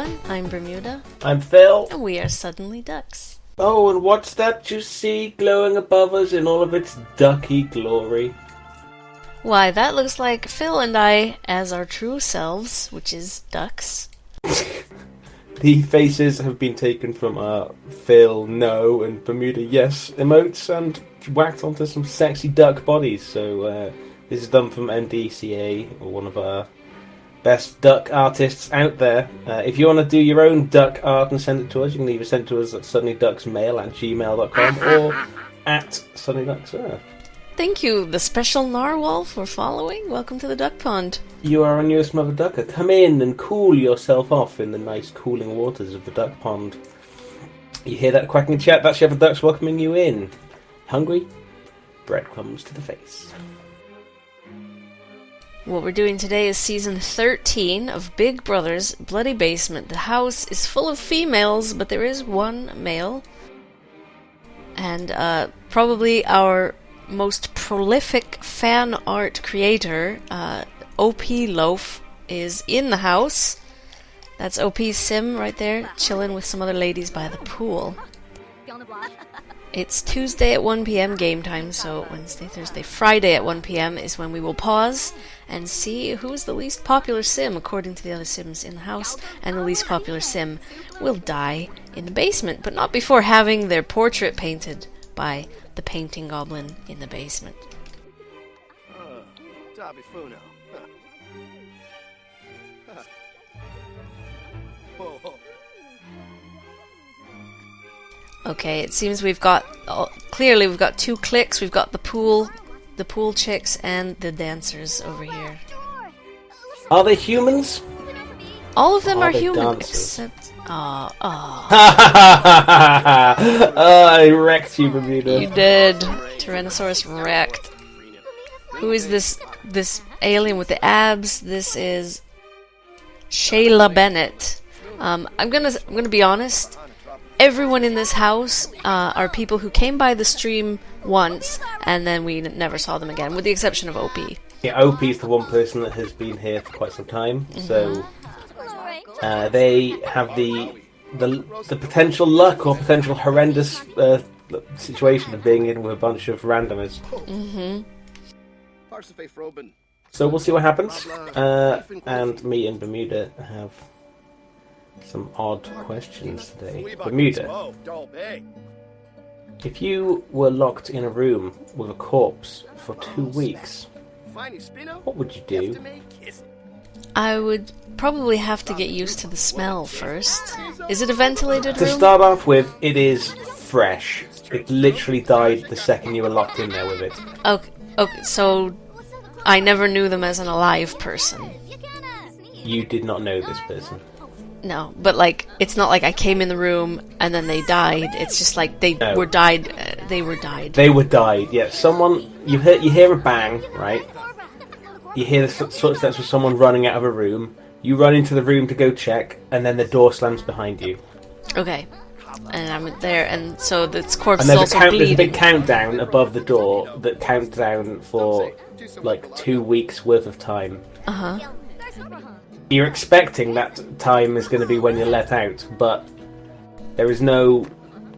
everyone. I'm Bermuda. I'm Phil. And we are Suddenly Ducks. Oh, and what's that you see glowing above us in all of its ducky glory? Why, that looks like Phil and I as our true selves, which is ducks. The faces have been taken from Phil, no, and Bermuda, yes, emotes and whacked onto some sexy duck bodies. So this is done from NDCA, or one of our best duck artists out there. If you want to do your own duck art and send it to us, you can either send it to us at suddenlyducksmail@gmail.com or at suddenlyducks. Thank you, the special narwhal, for following. Welcome to the duck pond. You are our newest mother ducker. Come in and cool yourself off in the nice cooling waters of the duck pond. You hear that quacking chat? That's your other ducks welcoming you in. Hungry? Breadcrumbs to the face. What we're doing today is season 13 of Big Brother's Bloody Basement. The house is full of females, but there is one male. And probably our most prolific fan art creator, OP Loaf, is in the house. That's OP's sim right there, chilling with some other ladies by the pool. It's Tuesday at 1 p.m. game time, so Wednesday, Thursday, Friday at 1 p.m. is when we will pause and see who is the least popular sim according to the other sims in the house, and the least popular sim will die in the basement, but not before having their portrait painted by the painting goblin in the basement. Okay, it seems we've got clearly we've got two cliques. We've got the pool chicks and the dancers over here. Are they humans? All of them are human, dancers? except I wrecked you, Bermuda. You did. Tyrannosaurus wrecked. Who is this alien with the abs? This is Shayla Bennett. I'm gonna be honest. Everyone in this house are people who came by the stream once, and then we never saw them again, with the exception of OP. Yeah, OP is the one person that has been here for quite some time, so they have the potential luck or potential horrendous situation of being in with a bunch of randomers. So we'll see what happens. And me and Bermuda have some odd questions today. Bermuda, if you were locked in a room with a corpse for 2 weeks, what would you do? I would probably have to get used to the smell first. Is it a ventilated room? To start off with, it is fresh. It literally died the second you were locked in there with it. Okay, so I never knew them as an alive person. You did not know this person. No, but like, it's not like I came in the room and then they died. It's just like they were died. They were died. They were died. Yeah, someone. You hear a bang, right? You hear the footsteps of someone running out of a room. You run into the room to go check, and then the door slams behind you. Okay, and I'm there, and so this corpse and is also bleeding. There's a big countdown above the door that counts down for like 2 weeks worth of time. You're expecting that time is going to be when you're let out, but there is no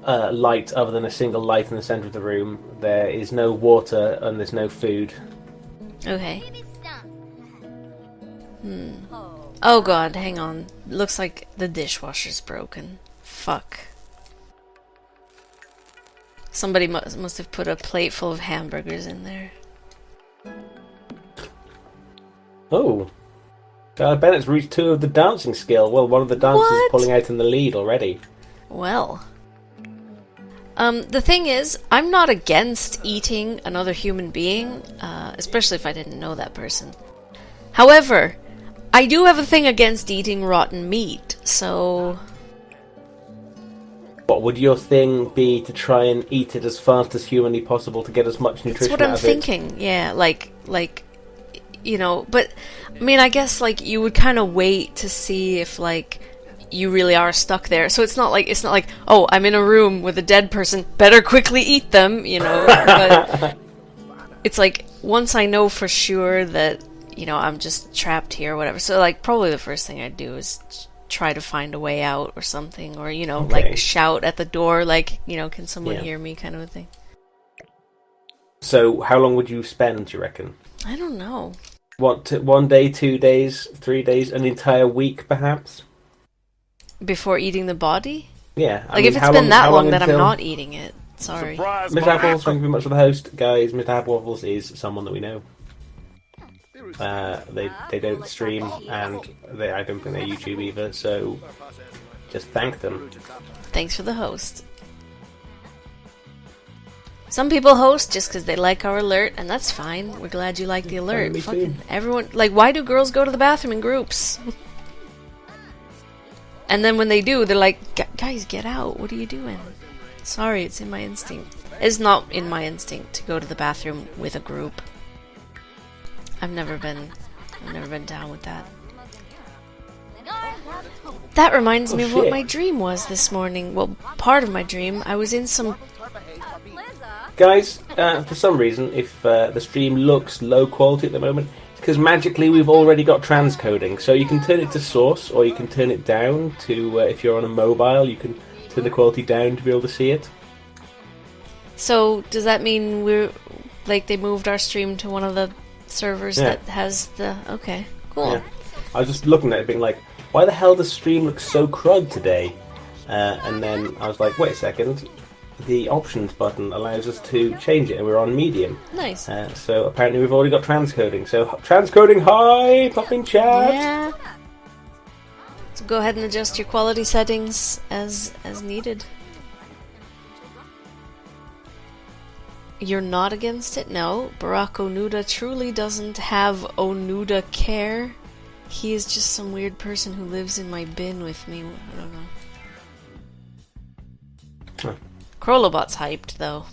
light other than a single light in the centre of the room. There is no water and there's no food. Okay. Oh god, hang on. Looks like the dishwasher's broken. Fuck. Somebody must have put a plate full of hamburgers in there. Oh. Bennett's reached 2 of the dancing skill. Well, one of the dancers is pulling out in the lead already. Well. The thing is, I'm not against eating another human being, especially if I didn't know that person. However, I do have a thing against eating rotten meat, so... What would your thing be to try and eat it as fast as humanly possible to get as much nutrition out of it? That's what I'm thinking, yeah, like, you know, but, I mean, I guess, like, you would kind of wait to see if, like, you really are stuck there. So it's not like, oh, I'm in a room with a dead person, better quickly eat them, you know, but it's like, once I know for sure that, you know, I'm just trapped here or whatever, so, like, probably the first thing I'd do is try to find a way out or something, or Okay. like shout at the door, like can someone Yeah. hear me, kind of a thing. So, how long would you spend, do you reckon? I don't know. What, 1 day, 2 days, 3 days, an entire week, perhaps? Before eating the body? Yeah. Like, if it's been that long, then I'm not eating it. Sorry. Surprise, Mr. Apples, thank you very much for the host. Guys, Mr. Apples is someone that we know. They don't stream, and I don't think they YouTube either, so just thank them. Thanks for the host. Some people host just because they like our alert, and that's fine. We're glad you like the alert. me Fucking too. everyone, like, why do girls go to the bathroom in groups? And then when they do, they're like, guys, get out. What are you doing? Sorry, it's in my instinct. It's not in my instinct to go to the bathroom with a group. I've never been down with that. That reminds me of what shit. my dream was this morning. Well, part of my dream, I was in some... Guys, for some reason, if the stream looks low quality at the moment, it's because magically we've already got transcoding. So you can turn it to source, or you can turn it down to, if you're on a mobile, you can turn the quality down to be able to see it. So, does that mean we're... Like, they moved our stream to one of the servers that has the... Okay, cool. Yeah. I was just looking at it being like, why the hell does stream look so crud today? And then I was like, wait a second. The options button allows us to change it, and we're on medium. Nice. So apparently we've already got transcoding. So transcoding high, pop in chat. Yeah. So go ahead and adjust your quality settings as needed. You're not against it? No. Barack Onuda truly doesn't have Onuda care. He is just some weird person who lives in my bin with me. I don't know. Huh. Krolobot's hyped, though.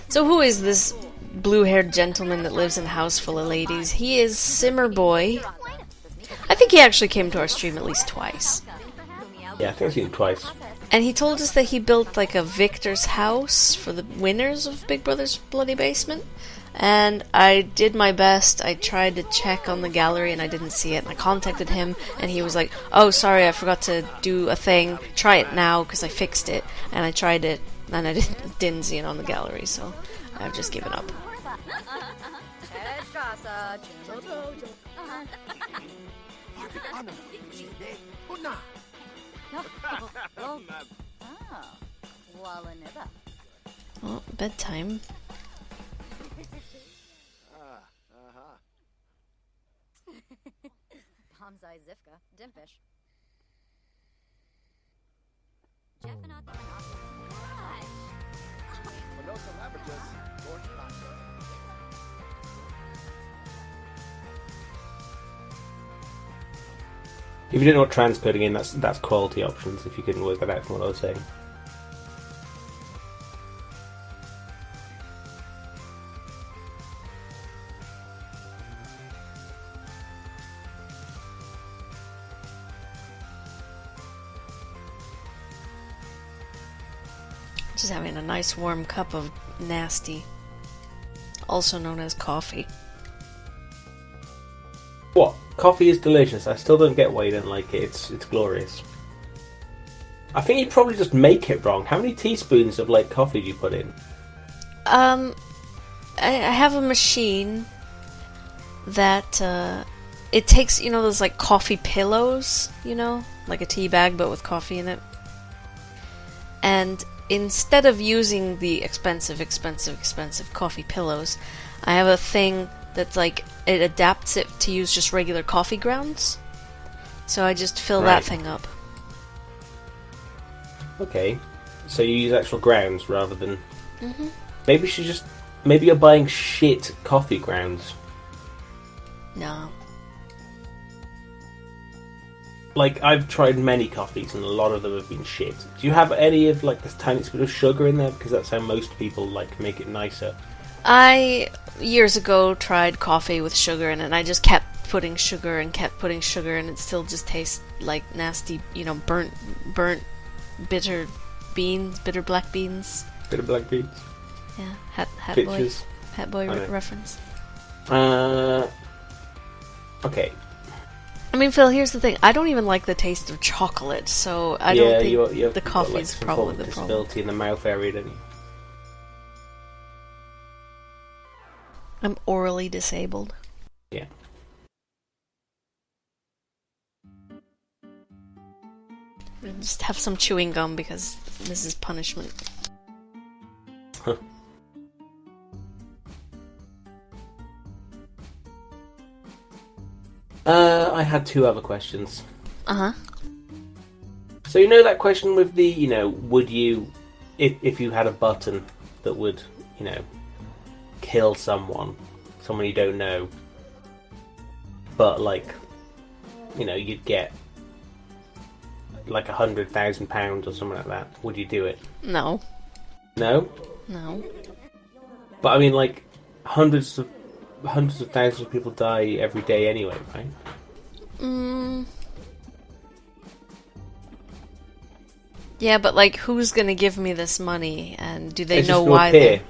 So who is this blue-haired gentleman that lives in a house full of ladies? He is Simmerboy. I think he actually came to our stream at least twice. Yeah, I think I've seen it twice. And he told us that he built like a Victor's house for the winners of Big Brother's Bloody Basement. And I did my best. I tried to check on the gallery and I didn't see it. And I contacted him and he was like, oh, sorry, I forgot to do a thing. Try it now because I fixed it. And I tried it and I didn't see it on the gallery. So I've just given up. Oh, bedtime. Pomzai Zivka, Dimpish. If you didn't know what transcoding is, that's quality options, if you couldn't work that out from what I was saying. Just having a nice warm cup of nasty, also known as coffee. What? Coffee is delicious. I still don't get why you don't like it. It's glorious. I think you probably just make it wrong. How many teaspoons of like coffee do you put in? I have a machine that it takes, you know, those like coffee pillows, you know, like a tea bag but with coffee in it. And instead of using the expensive coffee pillows, I have a thing that's like, it adapts it to use just regular coffee grounds. So I just fill that thing up. Okay. So you use actual grounds rather than... Mm-hmm. Maybe you're buying shit coffee grounds. No. Like, I've tried many coffees and a lot of them have been shit. Do you have any of, like, this tiny bit of sugar in there? Because that's how most people, like, make it nicer. I, years ago, tried coffee with sugar in it, and I just kept putting sugar and it still just tastes like nasty, you know, burnt, bitter black beans. Bit of black beans. Yeah, hat boy I know. reference. Okay. I I mean, Phil, here's the thing. I don't even like the taste of chocolate, so I don't think the coffee's probably the problem. Disability in the mouth area, don't you? I'm orally disabled. Yeah. Just have some chewing gum because this is punishment. I had two other questions. Uh-huh. So you know that question with the, would you, if you had a button that would, kill someone you don't know, but you'd get like £100,000 or something like that, would you do it? No. No? No. But I mean, like, hundreds of thousands of people die every day anyway, right? Yeah, but like, who's gonna give me this money, and do they It's know just why?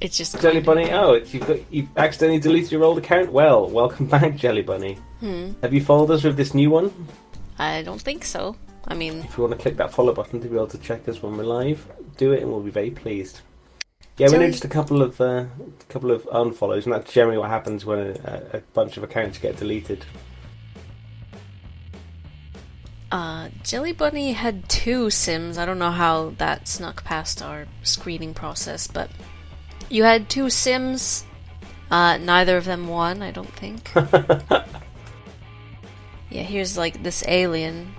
It's just Jelly Bunny. Oh, you accidentally deleted your old account. Well, welcome back, Jelly Bunny. Have you followed us with this new one? I don't think so. I mean, if you want to click that follow button to be able to check us when we're live, do it, and we'll be very pleased. Yeah, we noticed a couple of unfollows, and that's generally what happens when a bunch of accounts get deleted. Jelly Bunny had 2 Sims. I don't know how that snuck past our screening process, but you had 2 Sims. Neither of them won, I don't think. Yeah, here's like this alien.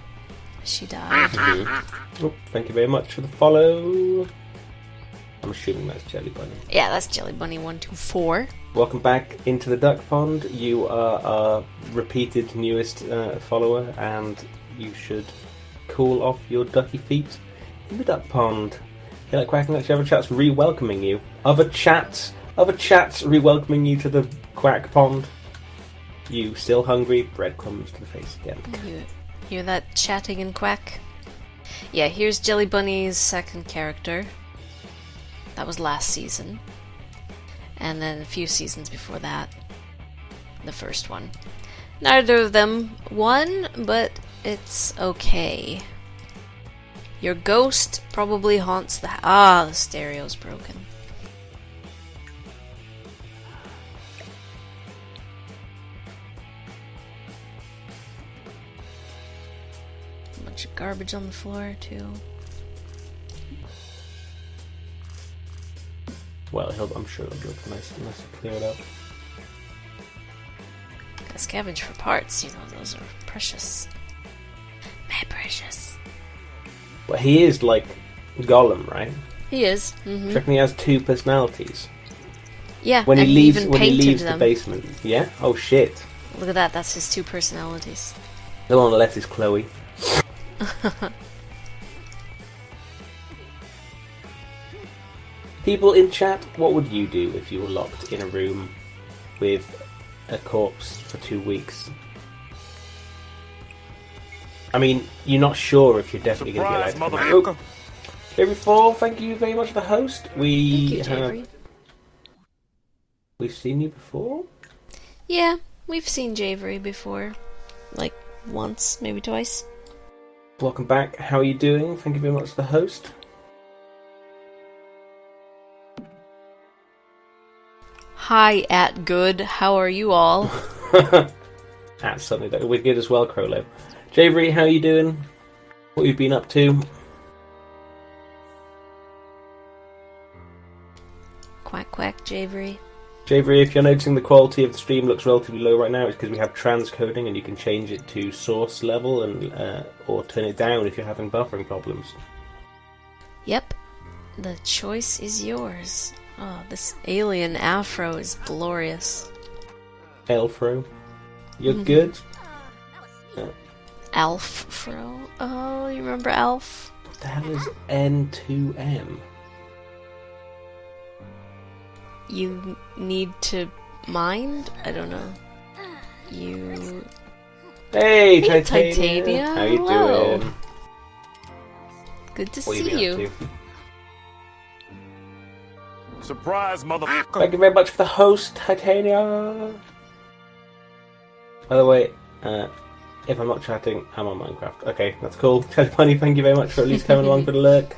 She died. Oh, thank you very much for the follow. I'm assuming that's Jelly Bunny. Yeah, that's Jelly Bunny 124. Welcome back into the duck pond. You are our repeated newest follower, and you should cool off your ducky feet in the duck pond. You like quacking? Actually, other chats re-welcoming you. Other chats re-welcoming you to the quack pond. You still hungry? Breadcrumbs to the face again. You hear that chatting and quack? Yeah, here's Jelly Bunny's second character. That was last season. And then a few seasons before that. The first one. Neither of them won, but it's okay. Your ghost probably haunts the... the stereo's broken. A bunch of garbage on the floor, too. Well, I'm sure it'll be nice and clear it up. Gotta scavenge for parts, those are precious. My precious. Well, he is like Gollum, right? He is. Do you reckon he has 2 personalities? Yeah, when he and leaves, even when he leaves them. the basement. Yeah? Oh shit. Look at that, that's his 2 personalities. The one on the left is Chloe. People in chat, what would you do if you were locked in a room with a corpse for 2 weeks? I mean, you're not sure if you're definitely going to be allowed to come out. J4, thank you very much for the host. We've seen you before? Yeah, we've seen Javery before. Like, once, maybe twice. Welcome back. How are you doing? Thank you very much for the host. Hi, at good. How are you all? At something that we're good as well, Crowlow. Javery, how are you doing? What have you been up to? Quack quack, Javery. Javery, if you're noticing the quality of the stream looks relatively low right now, it's because we have transcoding and you can change it to source level and or turn it down if you're having buffering problems. Yep. The choice is yours. Oh, this alien afro is glorious. Elfro. You're good? Alf-fro. Oh, you remember Alf? What the hell is N2M? You need to mind? I don't know. You... Hey, Hey, Titania! Titania. How you Hello. doing? Good to What have see been you. up to? Surprise, motherfucker. Thank you very much for the host, Titania. By the way, if I'm not chatting, I'm on Minecraft. Okay, that's cool. Ted Bunny, thank you very much for at least coming along for the lurk.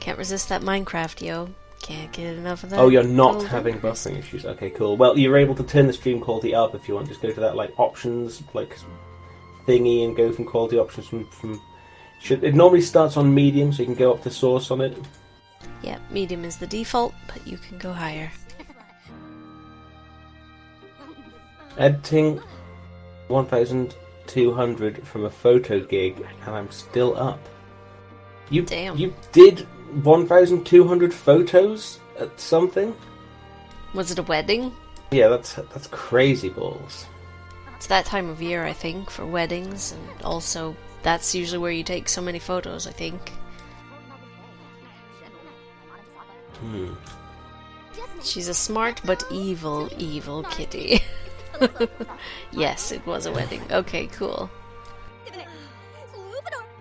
Can't resist that Minecraft, yo. Can't get enough of that. Oh, you're not golden having crystal. buffering issues. Okay, cool. Well, you're able to turn the stream quality up if you want. Just go to that options thingy and go from quality options from. It normally starts on medium, so you can go up to source on it. Yeah, medium is the default, but you can go higher. Editing 1,200 from a photo gig, and I'm still up. Damn. You did 1,200 photos at something? Was it a wedding? Yeah, that's crazy balls. It's that time of year, I think, for weddings, and also that's usually where you take so many photos, I think. She's a smart but evil, evil kitty. Yes, it was a wedding. Okay, cool.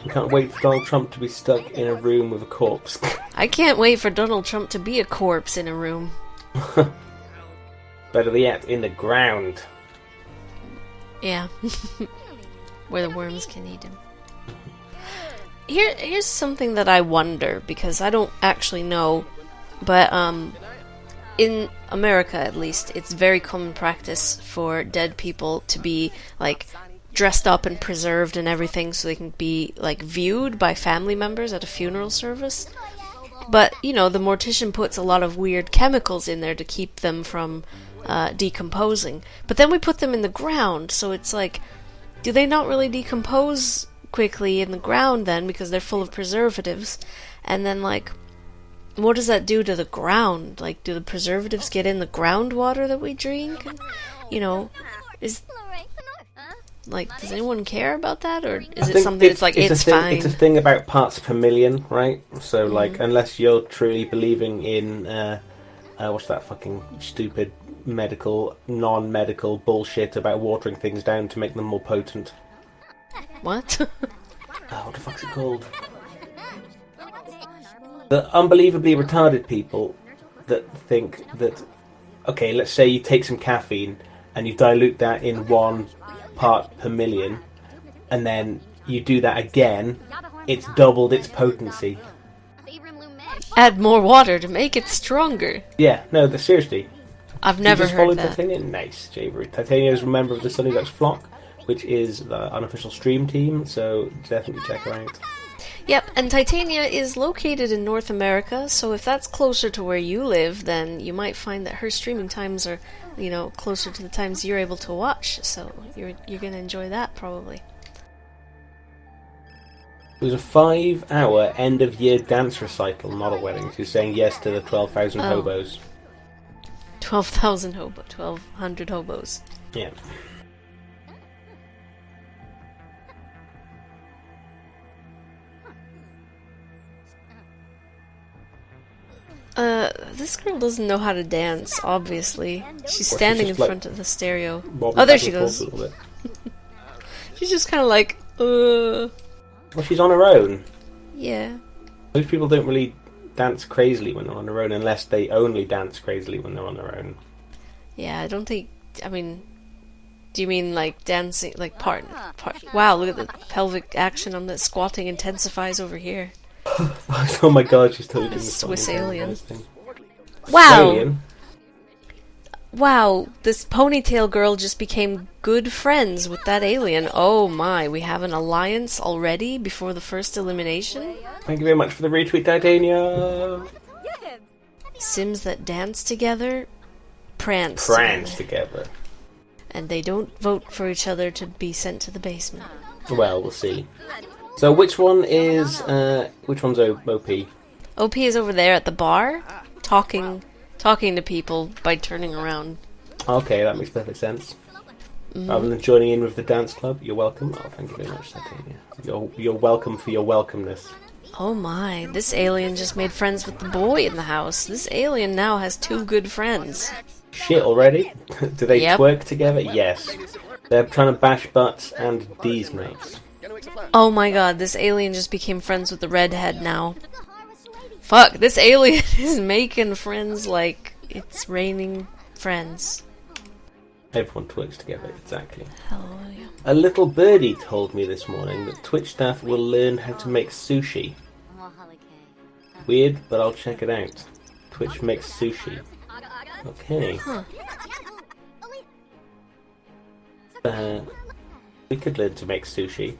I can't wait for Donald Trump to be stuck in a room with a corpse. I can't wait for Donald Trump to be a corpse in a room. Better yet, in the ground. Yeah. Where the worms can eat him. Here's something that I wonder, because I don't actually know, but in America at least, it's very common practice for dead people to be dressed up and preserved and everything so they can be viewed by family members at a funeral service. But the mortician puts a lot of weird chemicals in there to keep them from decomposing. But then we put them in the ground, so it's do they not really decompose quickly in the ground then because they're full of preservatives? And then what does that do to the ground? Do the preservatives get in the groundwater that we drink? Does anyone care about that, or is it something that's it's fine? It's a thing about parts per million, right? So unless you're truly believing in what's that fucking stupid non-medical bullshit about watering things down to make them more potent. What? What the fuck's it called? The unbelievably retarded people that think that, okay, let's say you take some caffeine and you dilute that in 1 part per million, and then you do that again, it's doubled its potency. Add more water to make it stronger. Yeah, no, seriously. I've never you just heard followed that. Titania? Nice, Javery. Titania is a member of the Sunny Ducks flock, which is the unofficial stream team, so definitely check her out. Yep, and Titania is located in North America, so if that's closer to where you live, then you might find that her streaming times are, closer to the times you're able to watch, so you're going to enjoy that, probably. It was a 5-hour end-of-year dance recital, not a wedding. She's saying yes to the 12,000 hobos. 1,200 hobos. Yeah. This girl doesn't know how to dance, obviously. She's Or standing she's in just, front of the stereo. Wobbling Oh, there back she and forth goes. a little bit. She's just kind of Well, she's on her own. Yeah. Most people don't really dance crazily when they're on their own, unless they only dance crazily when they're on their own. Yeah, I don't think... do you mean dancing, part... Wow, look at the pelvic action on that squatting intensifies over here. Oh my god, she's totally doing the Swiss fucking alien. thing. Wow! Alien? Wow, this ponytail girl just became good friends with that alien. Oh my, we have an alliance already before the first elimination? Thank you very much for the retweet, Titania. Sims that dance together, prance together. And they don't vote for each other to be sent to the basement. Well, we'll see. So which one's OP? OP is over there at the bar, talking to people by turning around. Okay, that makes perfect sense. Rather than joining in with the dance club, you're welcome. Oh, thank you very much, Titania. You're welcome for your welcomeness. Oh my, this alien just made friends with the boy in the house. This alien now has 2 good friends. Shit already? Do they Yep. twerk together? Yes. They're trying to bash butts and D's mates. Oh my god, this alien just became friends with the redhead now. Fuck, this alien is making friends like it's raining friends. Everyone works together, exactly. Hallelujah. A little birdie told me this morning that Twitch staff will learn how to make sushi. Weird, but I'll check it out. Twitch makes sushi. Okay. Huh. We could learn to make sushi.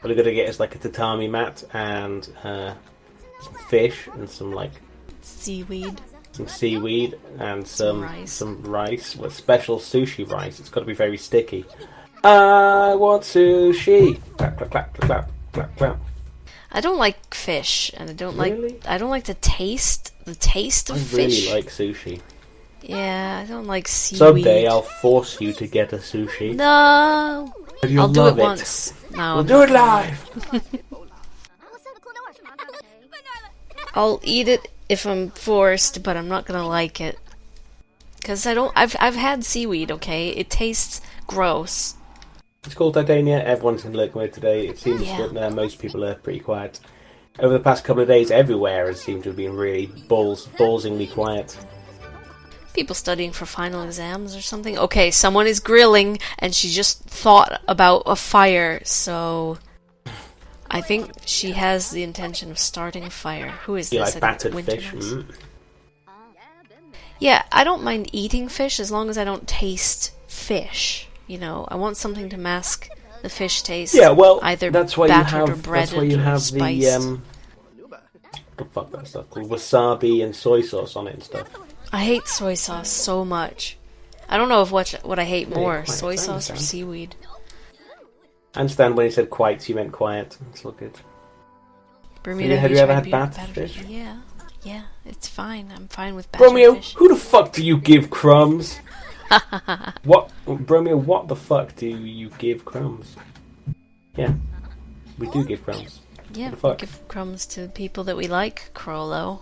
What we're gonna get is like a tatami mat and some fish and some like Seaweed. some seaweed and Some rice. some rice. Well, special sushi rice. It's got to be very sticky. I want sushi. Clap clap clap clap clap clap. I don't like fish, and I don't Really? like the taste of I fish. really like sushi. Yeah, I don't like seaweed. Someday I'll force you to get a sushi. No, And you'll I'll do love it once. No, We'll I'm do not it gonna. live. I'll eat it if I'm forced, but I'm not gonna like it. Cause I don't. I've had seaweed. Okay, it tastes gross. It's called Titania. Everyone's in lurking mode today. It seems Yeah. that most people are pretty quiet. Over the past couple of days, everywhere has seemed to have been really ballsingly quiet. People studying for final exams or something. Okay, someone is grilling, and she just thought about a fire. So, I think she has the intention of starting a fire. Who is You this? like I think battered Winter fish? Mouse. Mm. Yeah, I don't mind eating fish as long as I don't taste fish. You know, I want something to mask the fish taste. Yeah, well, either that's why you battered or have breaded that's why you or have spiced. the fuck that stuff called wasabi and soy sauce on it and stuff. I hate soy sauce so much. I don't know if what I hate Yeah, more, quite, soy I sauce or understand. seaweed. I understand when you said quiet, you meant quiet. It's all good. Bermuda, Have you ever tried had being battered battered? fish? Yeah, it's fine. I'm fine with battered Bromeo, fish. who the fuck do you give crumbs? What, Bromeo? What the fuck do you give crumbs? Yeah, we do give crumbs. Yeah, the we fuck? give crumbs to people that we like, Crollo.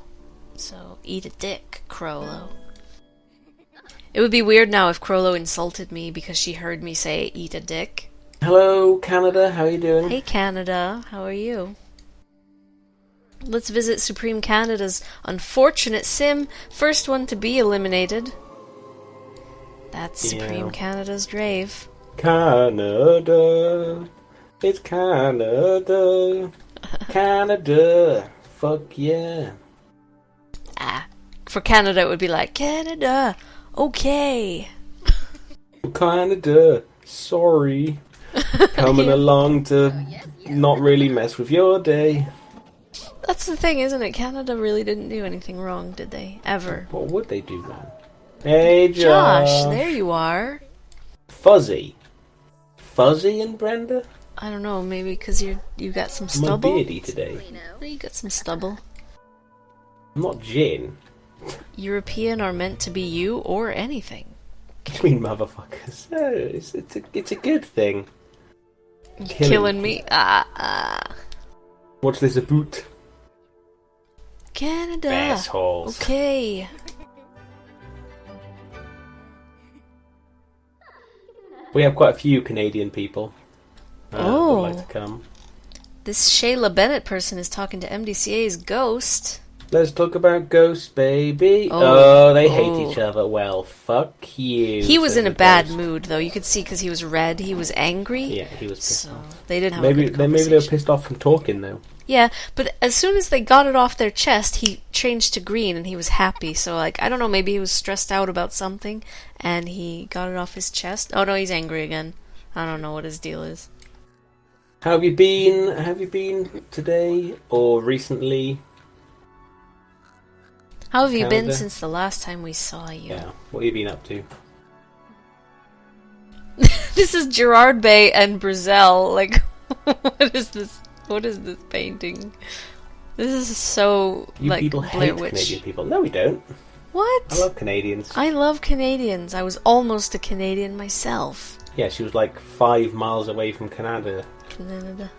So eat a dick, Crollo. It would be weird now if Crollo insulted me because she heard me say eat a dick. Hello, Canada. How are you doing? Hey Canada, how are you? Let's visit Supreme Canada's unfortunate sim, first one to be eliminated. That's Yeah. Supreme Canada's grave. Canada. It's Canada. Canada. Fuck yeah. Ah, for Canada it would be like, Canada, okay. Canada. Sorry. Coming along to not really mess with your day. That's the thing, isn't it? Canada really didn't do anything wrong, did they? Ever. What would they do wrong? Hey, Josh, there you are. Fuzzy. Fuzzy and Brenda? I don't know, maybe because you got some I'm stubble? beardy today. You got some stubble. I'm not gin. European are meant to be you or anything. I mean, motherfuckers. Oh, it's a good thing. Killing me. Ah. What's this about? Canada. Assholes. Okay. We have quite a few Canadian people that Oh. would like to come. This Shayla Bennett person is talking to MDCA's Ghost. Let's talk about Ghost, baby. Oh. Oh, they hate Oh. each other. Well, fuck you. He was says in a the bad Ghost. mood, though. You could see because he was red. He was angry. Yeah, he was pissed So off. they didn't have Maybe a good they were conversation. pissed off from talking though. Yeah, but as soon as they got it off their chest, he changed to green and he was happy. So, like, I don't know, maybe he was stressed out about something and he got it off his chest. Oh no, he's angry again. I don't know what his deal is. How have you been? Have you been today or recently? How have you been Canada? since the last time we saw you? Yeah. What have you been up to? This is Gerard Bay and Brazil. Like, what is this? What is this painting? This is so, You like, people Blair hate Witch. Canadian people. No, we don't. What? I love Canadians. I love Canadians. I was almost a Canadian myself. Yeah, she was like 5 miles away from Canada. Canada.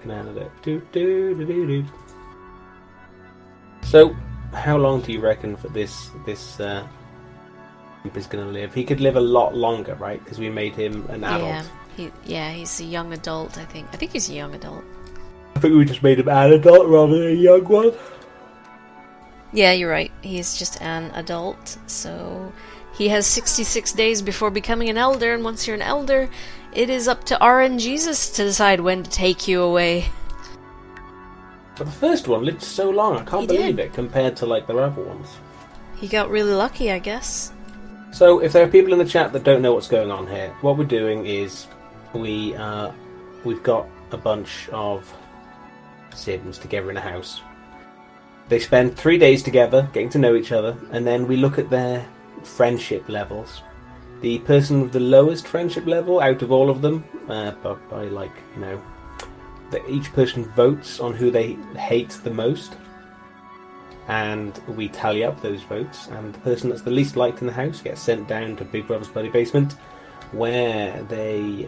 Canada. Do, do, do, do, do. So, how long do you reckon for this imp is going to live? He could live a lot longer, right? Because we made him an adult. Yeah, he's a young adult, I think. I think he's a young adult. I think we just made him an adult rather than a young one. Yeah, you're right. He's just an adult, so he has 66 days before becoming an elder, and once you're an elder, it is up to RN Jesus to decide when to take you away. But the first one lived so long, I can't believe it, compared to like the other ones. He got really lucky, I guess. So, if there are people in the chat that don't know what's going on here, what we're doing is we've got a bunch of Sims together in a house. They spend 3 days together, getting to know each other, and then we look at their friendship levels. The person with the lowest friendship level out of all of them, by like, you know, each person votes on who they hate the most, and we tally up those votes, and the person that's the least liked in the house gets sent down to Big Brother's Bloody Basement, where they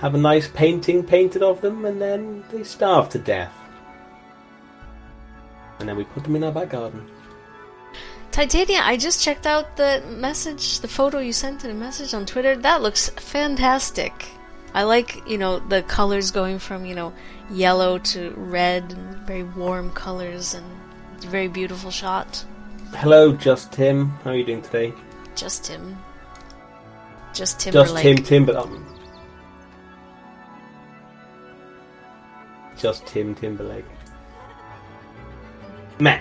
have a nice painting painted of them, and then they starve to death. And then we put them in our back garden. Titania, I just checked out the message, the photo you sent in a message on Twitter. That looks fantastic. I like, you know, the colors going from, you know, yellow to red, and very warm colors, and it's a very beautiful shot. Hello, Just Tim. How are you doing today? Just Tim. Just Timberlake. Just Just Tim Timberlake. Meh.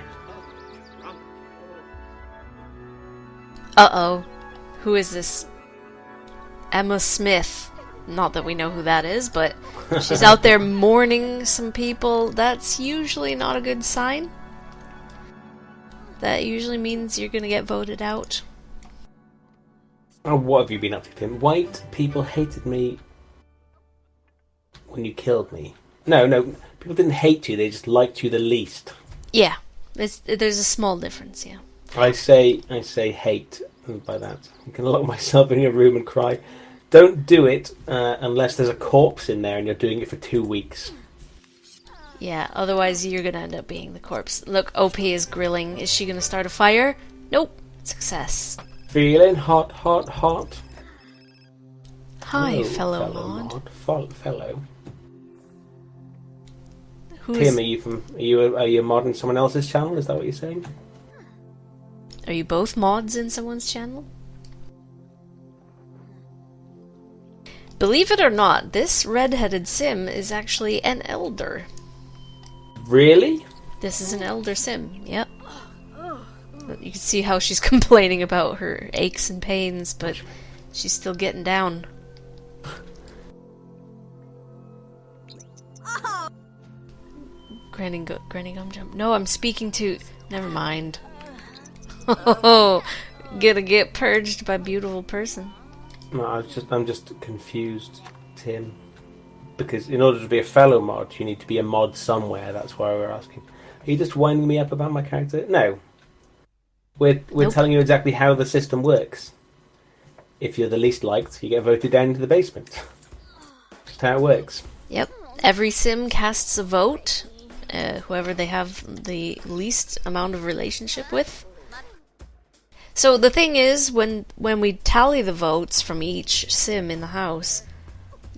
Uh-oh. Who is this? Emma Smith. Not that we know who that is, but she's out there mourning some people. That's usually not a good sign. That usually means you're gonna get voted out. Oh, what have you been up to, Tim? White people hated me when you killed me. No, people didn't hate you, they just liked you the least. Yeah, there's a small difference, yeah. I say hate by that. I can lock myself in your room and cry. Don't do it unless there's a corpse in there and you're doing it for 2 weeks. Yeah, otherwise you're gonna end up being the corpse. Look, OP is grilling. Is she gonna start a fire? Nope. Success. Feeling hot, hot, hot. Hi, Hello, fellow mod. Fellow. Who Tim, is... are you a mod in someone else's channel? Is that what you're saying? Are you both mods in someone's channel? Believe it or not, this red-headed sim is actually an elder. Really? This is an elder sim, yep. You can see how she's complaining about her aches and pains, but she's still getting down. Granny Gum Jump. No, I'm speaking to... Never mind. Oh, gonna get purged by beautiful person. No, I'm just confused, Tim. Because in order to be a fellow mod, you need to be a mod somewhere. That's why we're asking. Are you just winding me up about my character? No. We're Nope. telling you exactly how the system works. If you're the least liked, you get voted down into the basement. Just how it works. Yep. Every sim casts a vote. Whoever they have the least amount of relationship with. So the thing is, when we tally the votes from each sim in the house,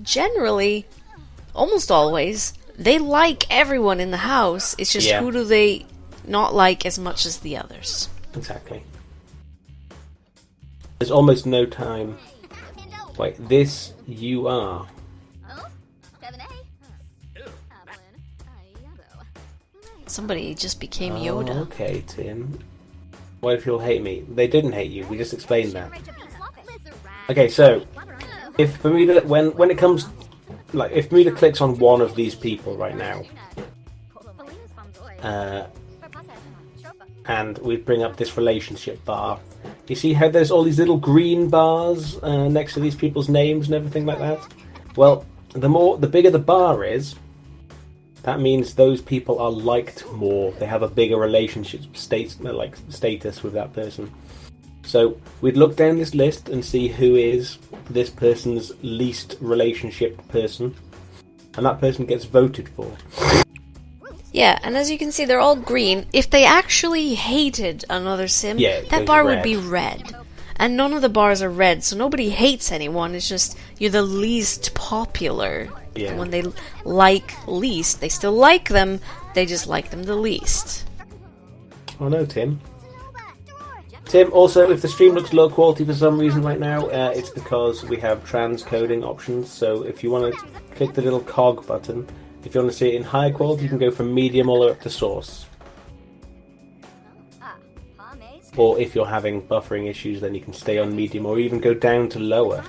generally, almost always, they like everyone in the house. It's just who do they not like as much as the others. Exactly. There's almost no time. Wait, this you are. Somebody just became Yoda. Oh, okay, Tim. Why do people hate me? They didn't hate you. We just explained that. Okay, so if Bermuda, when it comes, like, if Bermuda clicks on one of these people right now, and we bring up this relationship bar, you see how there's all these little green bars next to these people's names and everything like that? Well, the bigger the bar is, that means those people are liked more. They have a bigger relationship status with that person. So we'd look down this list and see who is this person's least relationship person, and that person gets voted for. Yeah, and as you can see, they're all green. If they actually hated another sim, that bar would be red. And none of the bars are red, so nobody hates anyone. It's just you're the least popular. Yeah. And when they like least, they still like them, they just like them the least. Oh no, Tim. Tim, also, if the stream looks low quality for some reason right now, it's because we have transcoding options. So if you want to click the little cog button, if you want to see it in high quality, you can go from medium all the way up to source. Or if you're having buffering issues, then you can stay on medium or even go down to lower.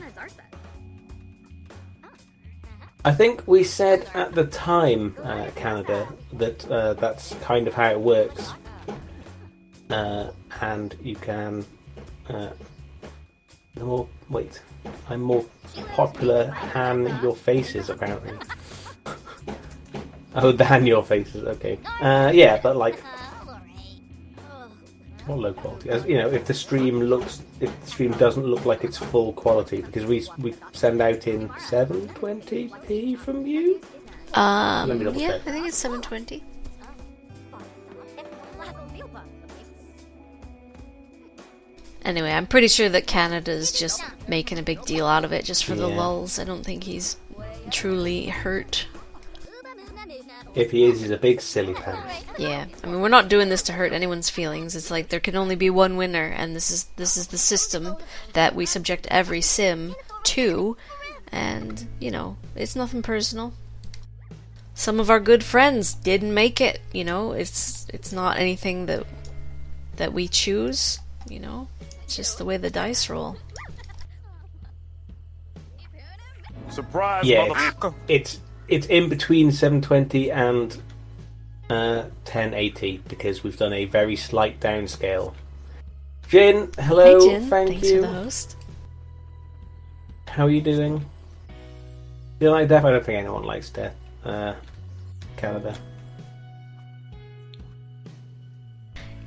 I think we said at the time, Canada, that that's kind of how it works. And you can... I'm more popular than your faces, apparently. Oh, than your faces, okay. Yeah, but like... More low quality. As, you know, if the stream doesn't look like it's full quality, because we send out in 720p from you. Let me double yeah, check. I think it's 720. Anyway, I'm pretty sure that Canada's just making a big deal out of it just for the lulz. I don't think he's truly hurt. If he is, he's a big silly pants. Yeah, I mean, we're not doing this to hurt anyone's feelings. It's like there can only be one winner, and this is the system that we subject every sim to, and you know, it's nothing personal. Some of our good friends didn't make it. You know, it's not anything that we choose. You know, it's just the way the dice roll. Surprise, Yeah, motherfucker. it's in between 720 and 1080 because we've done a very slight downscale. Jin, hello, Hey Jin, thank thanks you. for the host. How are you doing? Do you like death? I don't think anyone likes death. Canada.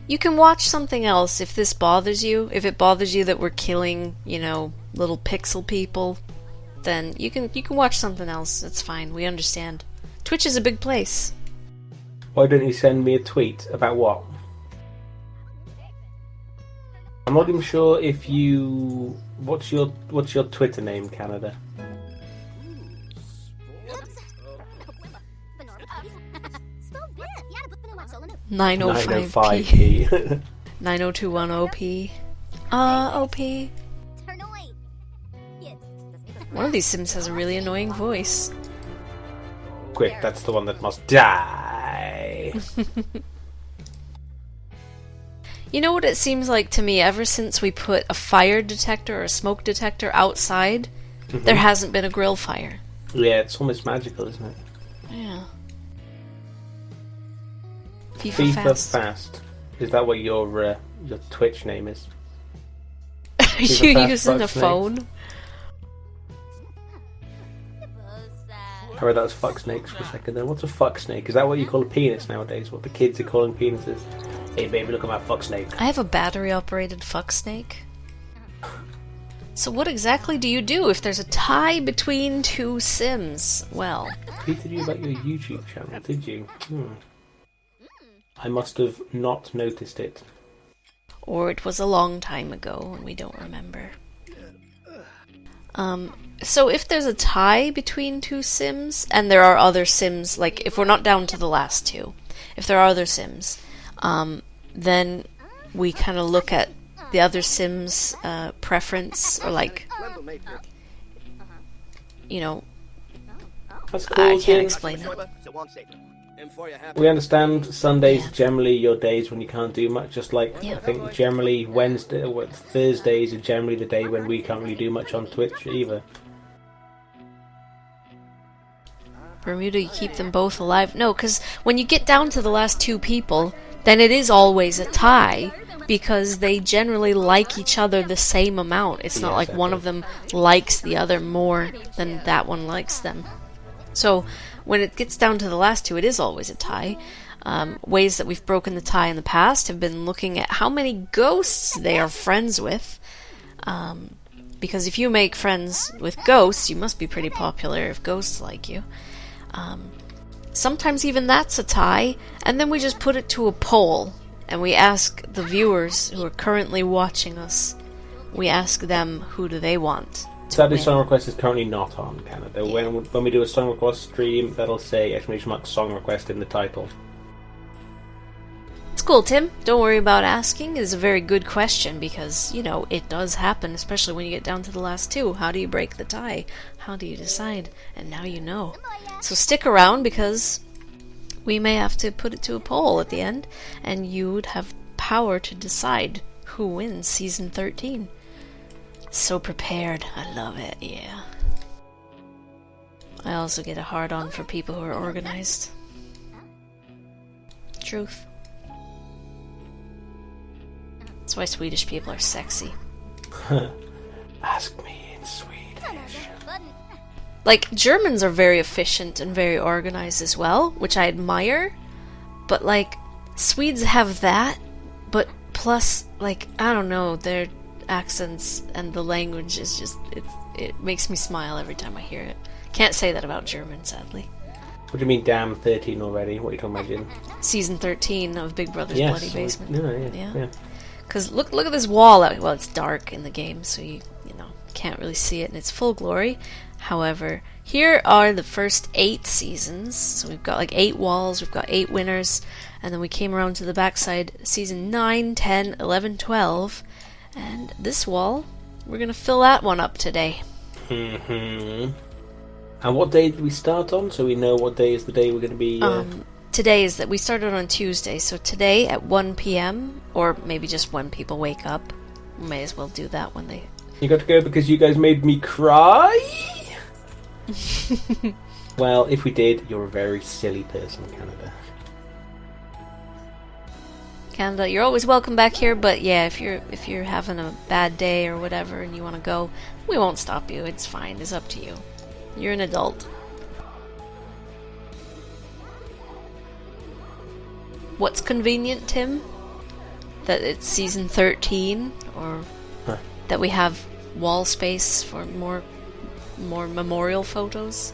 You can watch something else if this bothers you. If it bothers you that we're killing, you know, little pixel people, then you can watch something else. It's fine. We understand. Twitch is a big place. Why don't you send me a tweet about what? I'm not even sure if you. What's your Twitter name, Canada? Nine oh five 905p. 90210p. OP. One of these Sims has a really annoying voice. Quick, that's the one that must die. You know what it seems like to me? Ever since we put a fire detector or a smoke detector outside, there hasn't been a grill fire. Yeah, it's almost magical, isn't it? Yeah. FIFA Fast. Is that what your Twitch name is? Are you Fast using a fuck snakes? phone? I read that was fuck snakes for a second then. What's a fuck snake? Is that what you call a penis nowadays? What the kids are calling penises? Hey baby, look at my fuck snake. I have a battery-operated fuck snake. So what exactly do you do if there's a tie between two Sims? Well... Tweeted you about your YouTube channel, did you? I must have not noticed it. Or it was a long time ago and we don't remember. So if there's a tie between two Sims, and there are other Sims, like if we're not down to the last two, if there are other Sims, then we kind of look at the other Sims' preference, or like, you know, That's cool, I can't Jim. explain it. We understand Sundays are generally your days when you can't do much, just like Yeah. I think generally Thursdays are generally the day when we can't really do much on Twitch either. Bermuda, you keep them both alive. No, because when you get down to the last two people, then it is always a tie, because they generally like each other the same amount. It's not Yeah, like one of them likes the other more than that one likes them. So when it gets down to the last two, it is always a tie. Ways that we've broken the tie in the past have been looking at how many ghosts they are friends with. Because if you make friends with ghosts, you must be pretty popular if ghosts like you. Sometimes even that's a tie, and then we just put it to a poll, and we ask the viewers who are currently watching us, we ask them who do they want to Saturday win. Song Request is currently not on Canada. When we do a Song Request stream, that'll say !! Song Request in the title. It's cool, Tim. Don't worry about asking. It's a very good question because, you know, it does happen, especially when you get down to the last two. How do you break the tie? How do you decide? And now you know. So stick around because we may have to put it to a poll at the end, and you would have power to decide who wins season 13. So prepared. I love it, yeah. I also get a hard-on for people who are organized. Truth. That's why Swedish people are sexy. Ask me in Swedish. Like, Germans are very efficient and very organized as well, which I admire. But, like, Swedes have that, but plus, like, I don't know, their accents and the language is just, it makes me smile every time I hear it. Can't say that about German, sadly. What do you mean, damn 13 already? What are you talking about, Jim? Season 13 of Big Brother's Yes, Bloody Basement. yeah. Because look at this wall. Well, it's dark in the game, so you know, can't really see it in its full glory. However, here are the first 8 seasons. So we've got like 8 walls, we've got 8 winners, and then we came around to the backside, season 9, 10, 11, 12, and this wall, we're going to fill that one up today. Mm-hmm. And what day did we start on, so we know what day is the day we're going to be... Today is that we started on Tuesday, so today at 1 p.m., or maybe just when people wake up. We may as well do that when they... You got to go because you guys made me cry? Well, if we did, you're a very silly person, Canada. Canada, you're always welcome back here, but yeah, if you're having a bad day or whatever and you want to go, we won't stop you. It's fine. It's up to you. You're an adult. What's convenient, Tim? That it's season 13, or that we have wall space for more memorial photos?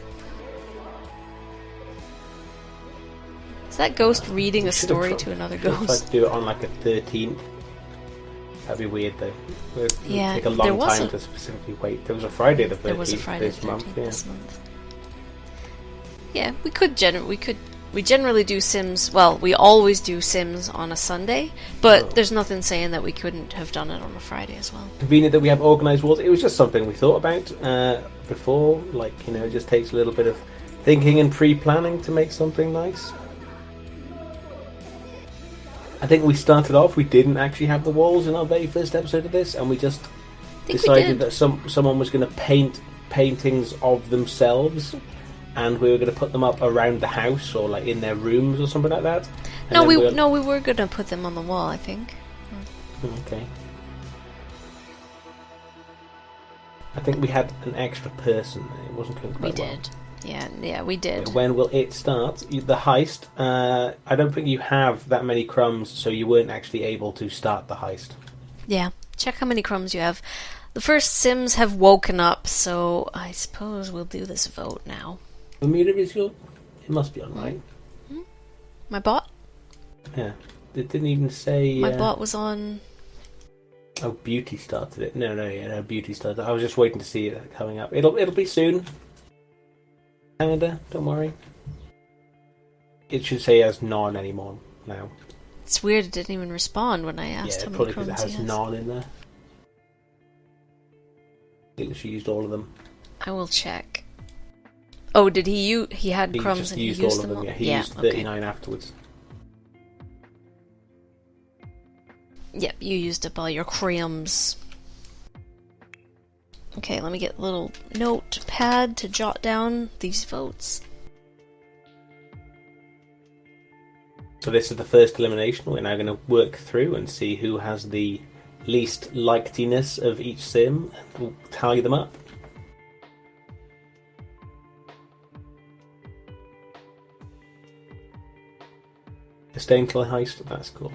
Is that ghost reading a story to another ghost? I'd do it on like a 13th. That'd be weird though. It would take a long time to specifically wait. There was a Friday the 13th there was a Friday this month. Yeah. This month. Yeah, we generally do Sims. Well, we always do Sims on a Sunday, but there's nothing saying that we couldn't have done it on a Friday as well. Convenient that we have organised walls. It was just something we thought about before. Like, you know, it just takes a little bit of thinking and pre-planning to make something nice. I think we started off, we didn't actually have the walls in our very first episode of this, and we just decided that someone was going to paint paintings of themselves, and we were going to put them up around the house or like in their rooms or something like that. And we were going to put them on the wall, I think. Okay. I think we had an extra person. It wasn't going quite well. We did. Yeah, we did. When will it start? The heist. I don't think you have that many crumbs, so you weren't actually able to start the heist. Yeah, check how many crumbs you have. The first Sims have woken up, so I suppose we'll do this vote now. Bermuda is your... It must be on, right? Mm-hmm. My bot? Yeah. It didn't even say... My bot was on... Oh, Beauty started it. No, Beauty started it. I was just waiting to see it coming up. It'll be soon. Canada, don't worry. It should say as none anymore now. It's weird it didn't even respond when I asked how many crumbs he has. Yeah, probably because it has none in there. I think she used all of them. I will check. Oh, did he had crumbs and he used all them of all? Yeah, he used 39 afterwards. Yep, you used up all your crumbs. Okay, let me get a little notepad to jot down these votes. So this is the first elimination. We're now going to work through and see who has the least liketiness of each sim, and we'll tally them up. Stay until I heist. That's cool.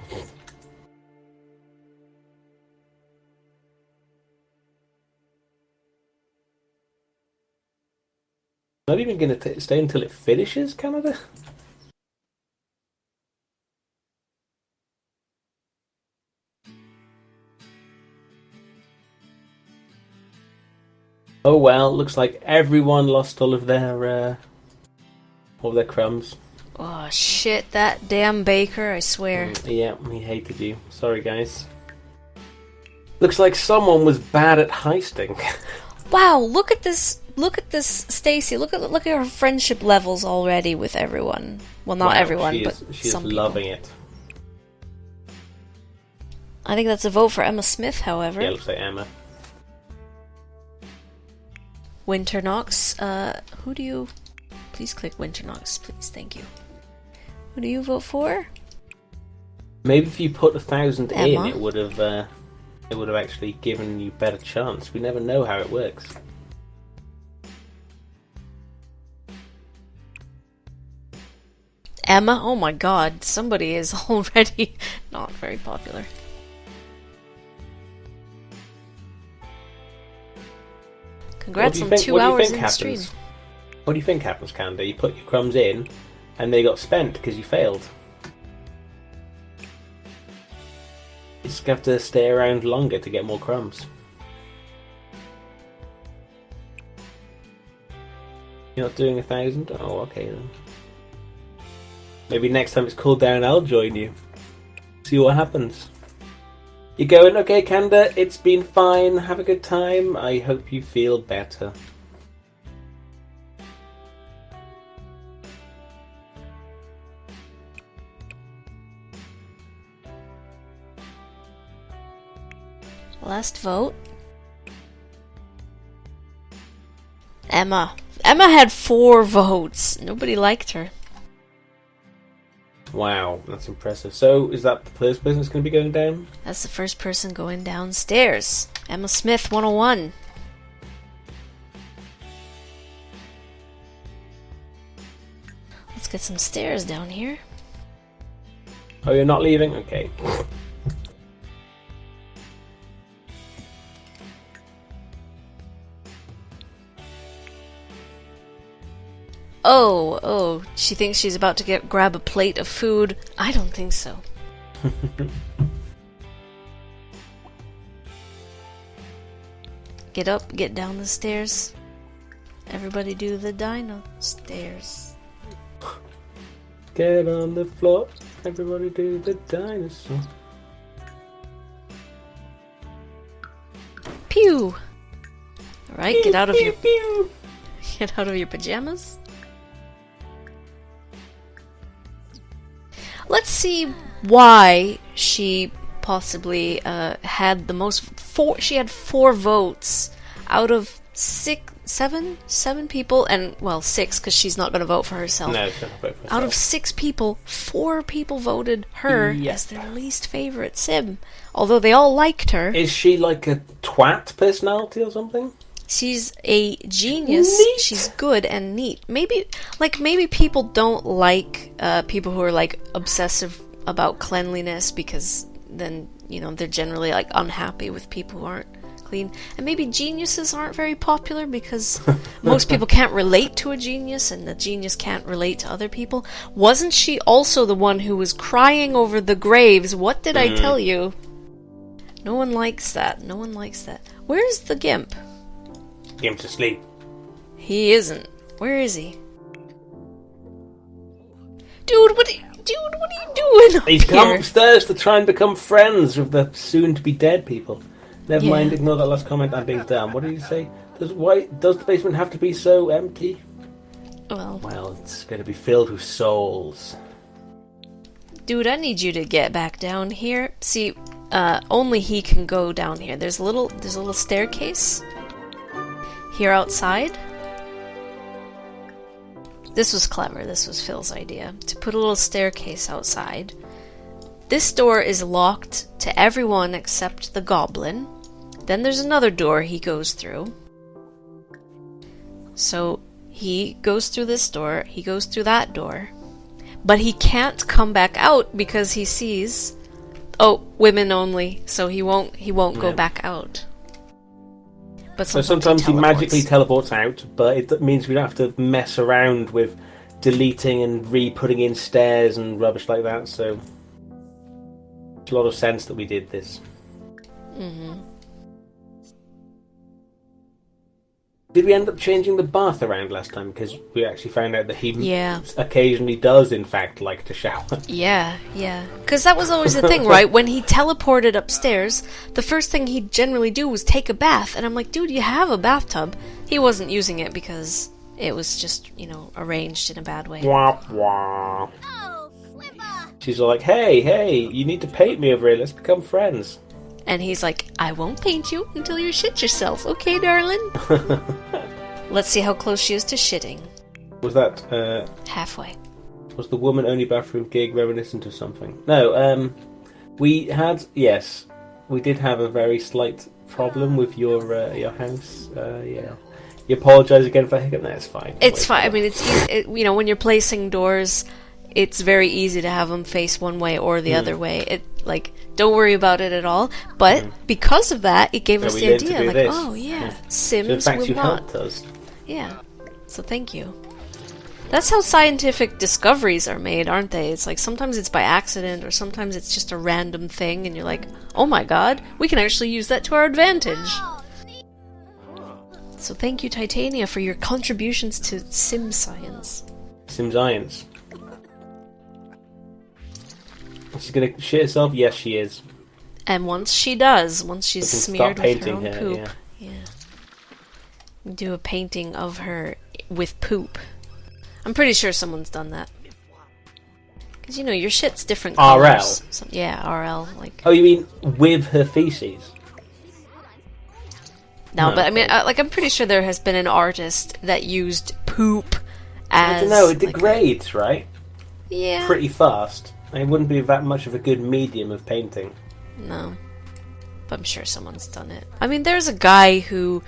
Not even going to stay until it finishes, Canada? Oh well, looks like everyone lost all of their crumbs. Oh shit, that damn baker, I swear. Yeah, he hated you. Sorry, guys. Looks like someone was bad at heisting. Wow, look at this Stacy. Look at her friendship levels already with everyone. Well, not everyone, but she's some loving people. it. I think that's a vote for Emma Smith, however. Yeah, looks like Emma. Winternox, who do you... Please click Winternox, please, thank you. Who do you vote for? Maybe if you put 1,000 in, Emma? it would have actually given you better chance. We never know how it works. Emma? Oh my god, somebody is already not very popular. Congrats on 2 hours in the stream. What do you think happens, Candy? You put your crumbs in, and they got spent because you failed. You just have to stay around longer to get more crumbs. You're not doing 1,000? Oh, okay then. Maybe next time it's cooled down, I'll join you. See what happens. You're going, okay, Kanda, it's been fine. Have a good time. I hope you feel better. Last vote. Emma. Emma had 4 votes. Nobody liked her. Wow, that's impressive. So, is that the first person that's going to be going down? That's the first person going downstairs. Emma Smith, 101. Let's get some stairs down here. Oh, you're not leaving? Okay. Oh, she thinks she's about to grab a plate of food. I don't think so. Get up, get down the stairs. Everybody do the dino stairs. Get on the floor. Everybody do the dinosaur. Pew! Alright, get out of Pew, your pew. get out of your pajamas. Let's see why she possibly had the most. She had 4 votes out of 7 people, and well, 6 because she's not going to vote for herself. No, she's not gonna vote for herself. Out of 6 people, 4 people voted her Yep. as their least favorite sim. Although they all liked her. Is she like a twat personality or something? She's a genius. Neat. She's good and neat. Maybe people don't like people who are like obsessive about cleanliness because then they're generally like unhappy with people who aren't clean. And maybe geniuses aren't very popular because most people can't relate to a genius, and the genius can't relate to other people. Wasn't she also the one who was crying over the graves? What did I tell you? No one likes that. No one likes that. Where's the Gimp? Gimp's asleep. He isn't. Where is he? Dude, what are you doing up He's come here? upstairs to try and become friends with the soon-to-be-dead people. Never mind, ignore that last comment, I'm being dumb. What did he say? Does the basement have to be so empty? Well, It's going to be filled with souls. dude, I need you to get back down here. See, only he can go down here. There's a little staircase here outside. This was clever. This was Phil's idea. To put a little staircase outside. This door is locked to everyone except the goblin. Then there's another door he goes through. So he goes through this door, he goes through that door. But he can't come back out because he sees, women only, so he won't go back out. But So sometimes he magically teleports out, but it means we don't have to mess around with deleting and re-putting in stairs and rubbish like that, so it's a lot of sense that we did this. Mm-hmm. Did we end up changing the bath around last time? Because we actually found out that he Yeah. occasionally does, in fact, like to shower. Yeah. Because that was always the thing, right? When he teleported upstairs, the first thing he'd generally do was take a bath. And I'm like, dude, you have a bathtub. He wasn't using it because it was just, arranged in a bad way. Wah, wah. Oh, Clipper! She's like, hey, you need to paint me over here. Let's become friends. And he's like, I won't paint you until you shit yourself, okay, darling? Let's see how close she is to shitting. Was that, Halfway. was the woman-only bathroom gig reminiscent of something? No, we did have a very slight problem with your house. Yeah. You apologise again for hiccup? No, it's fine. It's fine. I mean, it's easy. When you're placing doors, it's very easy to have them face one way or the other way. Don't worry about it at all. But because of that, it gave us we the learned to idea. do Like, this. oh yeah, So Sims in fact, will you not. helped us. Yeah. So thank you. That's how scientific discoveries are made, aren't they? It's like sometimes it's by accident or sometimes it's just a random thing and you're like, oh my god, we can actually use that to our advantage. So thank you, Titania, for your contributions to sim science. Sim science. She's gonna shit herself? Yes, she is. And once she's We can smeared start with her painting own her, poop, do a painting of her with poop. I'm pretty sure someone's done that. Because, your shit's different colors. RL? Yeah, RL. Oh, you mean with her feces? No, No, but I mean, okay. I'm pretty sure there has been an artist that used poop as... I don't know, it degrades, right? Yeah. Pretty fast. It wouldn't be that much of a good medium of painting. No. But I'm sure someone's done it. I mean, there's a guy who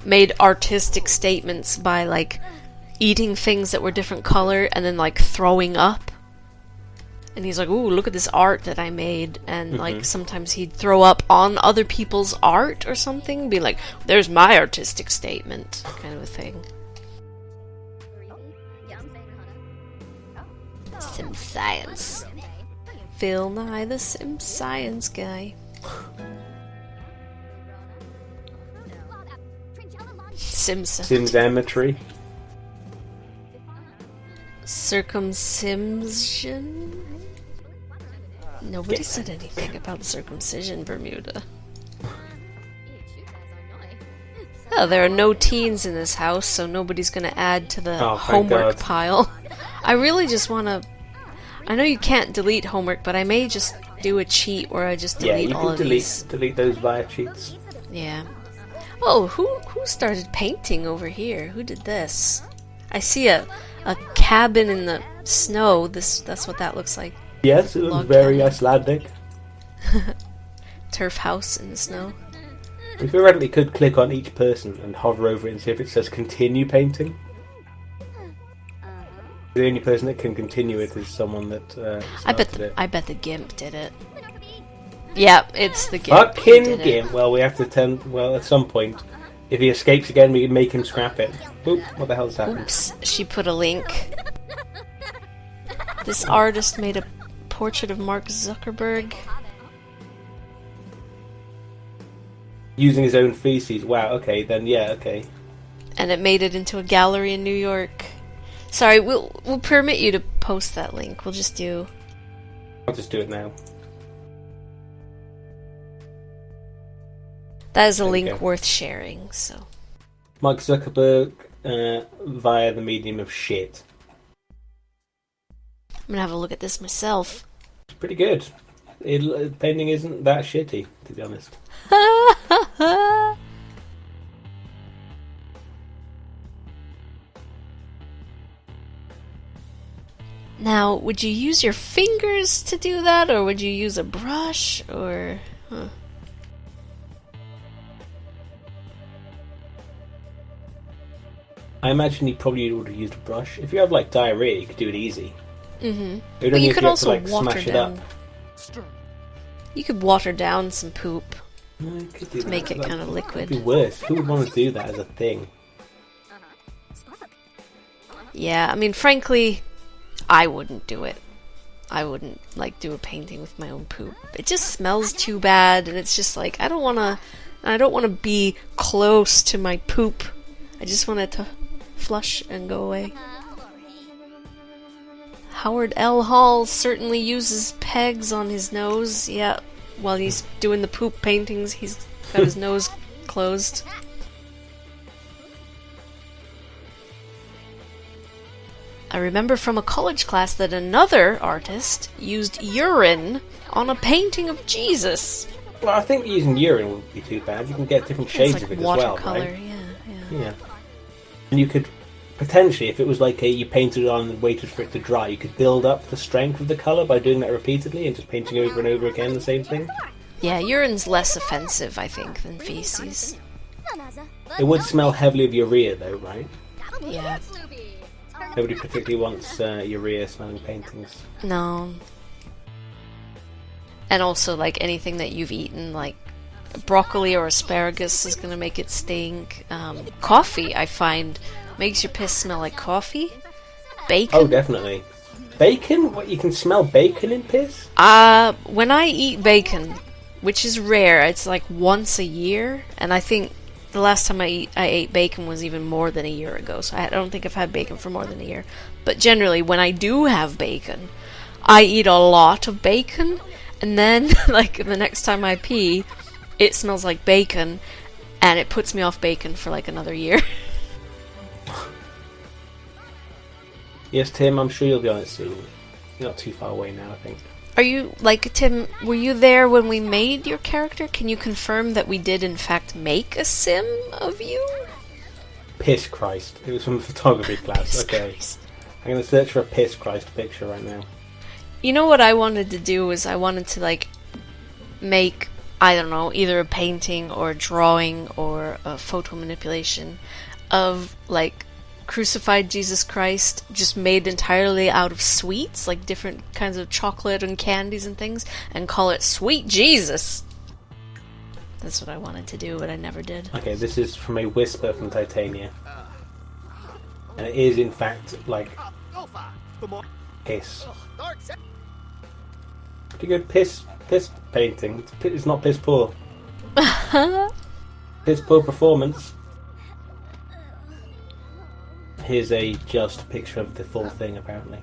made artistic statements by, eating things that were different color and then, throwing up. And he's like, ooh, look at this art that I made. And, sometimes he'd throw up on other people's art or something. Be like, there's my artistic statement. Kind of a thing. Sim Science. Phil Nye, the Sim Science guy. Simsemetry. Circumcision? Nobody said anything about circumcision, Bermuda. Oh, there are no teens in this house, so nobody's gonna add to the homework God. pile. I really just wanna... I know you can't delete homework, but I may just do a cheat where I just delete all of these. delete those via cheats. Yeah. Oh, who started painting over here? Who did this? I see a cabin in the snow. That's what that looks like. Yes, it looks Log very cabin. Icelandic. Turf house in the snow. We theoretically could click on each person and hover over it and see if it says continue painting. The only person that can continue it is someone that started it. I bet the GIMP did it. Yeah, it's the GIMP. who Fucking did it. game. Well, we have to at some point, if he escapes again, we can make him scrap it. Oop, what the hell's happened? Oops, she put a link. This artist made a portrait of Mark Zuckerberg. Using his own feces. Wow, okay, then yeah, okay. And it made it into a gallery in New York. Sorry, we'll permit you to post that link. We'll just do... I'll just do it now. That is a There we link go. worth sharing, so... Mark Zuckerberg via the medium of shit. I'm gonna have a look at this myself. It's pretty good. Painting isn't that shitty, to be honest. Now, would you use your fingers to do that, or would you use a brush, or... Huh. I imagine he probably would have used a brush. If you have diarrhea, you could do it easy. Mm-hmm. It would But only you if could have also to, water smash it down... up. You could water down some poop You could do to make that. it kind of It'd be liquid. worse. Who would want to do that as a thing? Yeah, I mean, frankly, I wouldn't do it. I wouldn't, do a painting with my own poop. It just smells too bad, and it's just I don't want to be close to my poop. I just want it to flush and go away. Howard L. Hall certainly uses pegs on his nose. Yeah, while he's doing the poop paintings, he's got his nose closed. I remember from a college class that another artist used urine on a painting of Jesus. Well, I think using urine wouldn't be too bad. You can get different shades of it as well, watercolor, right? Yeah. And you could potentially, if it was like you painted it on and waited for it to dry, you could build up the strength of the colour by doing that repeatedly and just painting over and over again the same thing. Yeah, urine's less offensive, I think, than feces. It would smell heavily of urea, though, right? Yeah. Nobody particularly wants urea-smelling paintings. No. And also, like, anything that you've eaten, like broccoli or asparagus is gonna make it stink. Coffee, I find, makes your piss smell like coffee. Bacon? Oh, definitely. Bacon? What, you can smell bacon in piss? When I eat bacon, which is rare, it's like once a year, and I think the last time I ate bacon was even more than a year ago, so I don't think I've had bacon for more than a year. But generally, when I do have bacon, I eat a lot of bacon, and then, like, the next time I pee, it smells like bacon, and it puts me off bacon for, like, another year. Yes, Tim, I'm sure you'll be on it soon. You're not too far away now, I think. Are you, like, Tim, were you there when we made your character? Can you confirm that we did, in fact, make a sim of you? Piss Christ. It was from photography class. Piss Okay. Christ. I'm going to search for a Piss Christ picture right now. You know what I wanted to do was I wanted to, like, make, I don't know, either a painting or a drawing or a photo manipulation of, like, crucified Jesus Christ, just made entirely out of sweets, like different kinds of chocolate and candies and things, and call it Sweet Jesus. That's what I wanted to do, but I never did. Okay, this is from a whisper from Titania. And it is, in fact, like, piss. Pretty good piss painting. It's not piss poor. Piss poor performance. Here's a just picture of the full thing, apparently.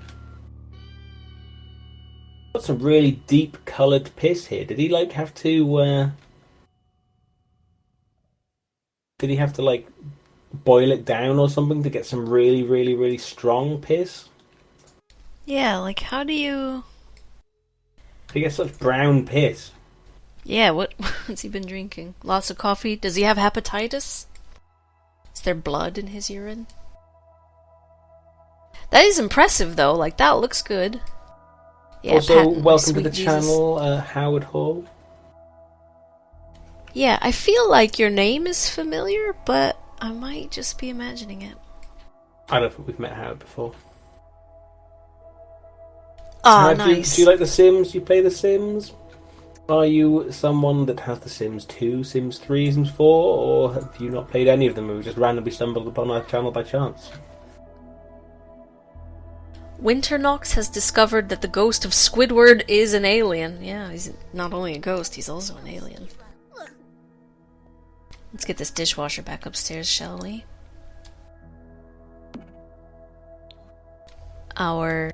Got some really deep coloured piss here. Did he, like, have to, Did he have to, like, boil it down or something to get some really, really, really strong piss? Yeah, like, how do you... He gets such brown piss. Yeah, what's he been drinking? Lots of coffee? Does he have hepatitis? Is there blood in his urine? That is impressive, though. Like, that looks good. Yeah, also, patent, welcome to Sweet the Jesus. channel, Howard Hall. Yeah, I feel like your name is familiar, but I might just be imagining it. I don't think we've met Howard before. Oh, Do nice. you like The Sims? Do you play The Sims? Are you someone that has The Sims 2, Sims 3, Sims 4, or have you not played any of them and we just randomly stumbled upon our channel by chance? Winternox has discovered that the ghost of Squidward is an alien. Yeah, he's not only a ghost, he's also an alien. Let's get this dishwasher back upstairs, shall we? Our